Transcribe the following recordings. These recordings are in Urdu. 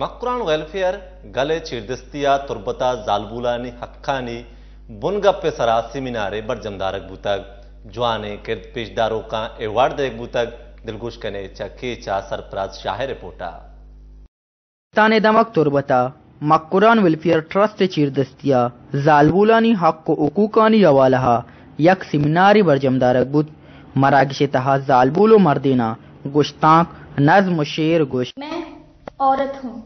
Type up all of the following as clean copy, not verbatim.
مقران ویلفیئر گلے چیردستیا تربتا زالبولانی حقانی بنگپ سرا سیمینارے برجمدارک بوتگ جوانے کرد پیشداروں کا ایوارڈ دیکھ بوتگ دلگوش کنے چا سرپراز شاہ رپورٹا تانے دمک تربتا مقران ویلفیئر ٹرسٹ چیردستیا زالبولانی حق و حقوقانی حوالہ یک سیمیناری برجمدارک بود مراکش تہا زالبول و مردینہ گشتانک نظم و شعر گوش. میں عورت ہوں،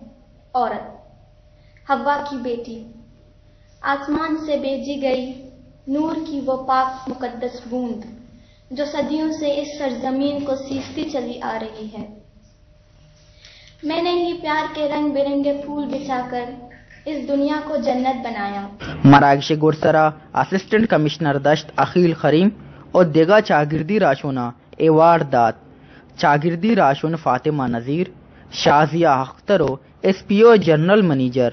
عورت حوا کی بیٹی، آسمان سے بھیجی گئی نور کی وہ پاک مقدس بوند جو صدیوں سے اس سرزمین کو سیستی چلی آ رہی ہے. میں نے ہی پیار کے رنگ برنگے پھول بچھا کر اس دنیا کو جنت بنایا. مراکش گورسرا اسسٹنٹ کمشنر دشت اخیل خریم اور دیگا چاگردی راشونا ایوارڈ داد. چاگردی راشون فاطمہ نذیر، شازیہ اختر و ایس پی او جنرل منیجر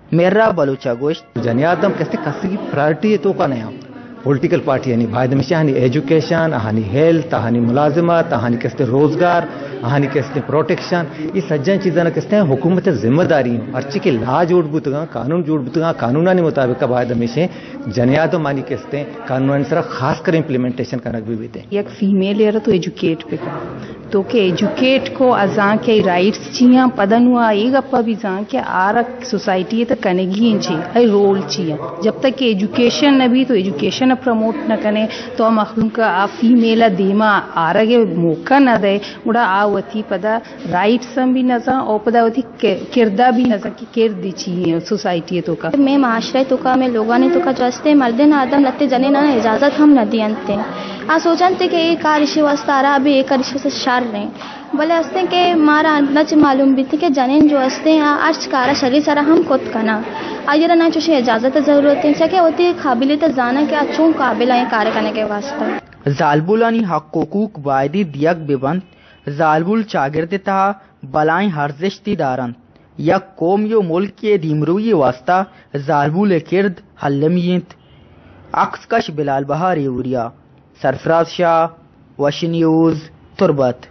میرا بلوچا گوشت. جنیادم کسی کسی پرائرٹی تو کا نیا پولیٹیکل پارٹی یعنی بھائی دمشہ ہانی ایجوکیشن، ہانی ہیلتھ، ہانی ملازمت، ہانی کستے روزگار، ہانی کستے پروٹیکشن، یہ سجن چیزیں کستے ہیں حکومت ذمہ داری ہیں. ارچی کے لا جوڑ بوتگاں قانون جوڑ بوتگاں قانونانی مطابق بھائی دمشہ جنیادم مانی کستے ہیں قانون سر خاص کر امپلیمنٹیشن کرنا بھی بیتے ہیں. یک فیمیل ہے تو ایجوکیٹ پہ تو کہ ایجوکیٹ کو ازاں کے رائٹس چیاں پدن ہوا ایک اپا بھی زاں کہ آرک سوسائٹی تک کنگی چی ہے رول چیاں. جب تک کہ ایجوکیشن نہ بھی تو ایجوکیشن پروموٹ نہ کریں تو مخلوق کا آ فیمیل دیما آرگے موقع نہ دے اڑا آوتی پدا رائٹس بھی نہ اور پدا وتی کردہ بھی نہ کی کردی چیئے سوسائٹی تو کا میں معاشرے تو کا میں لوگانے تو کا جو استے مردن آدم لتے جنے نہ اجازت ہم نہ دیانتے آ سوچانتے کہ ایک کارشی وستارا بھی ایک کارشی سے شار رہیں بولے استے کہ مارا نچ معلوم بھی تھی کہ جنین جو استے ہیں آج کارا شری سارا ہم خود کنا آئیرہ نہ چوشے اجازت ضرورت ہے چاہے ہوتی قابلیت زانا کہ اچھوں قابل ہیں کار کرنے کے واسطہ. زالبولانی حق حقوق وائدی دیگ ببند زالبول چاگرد تہا بلائیں ہرزشتی دارند یک قوم یو ملک کے دیمروی واسطہ زالبول کرد حلمیت. عکس کش بلال بہاری اوریا، سرفراز شاہ، وش نیوز، تربت.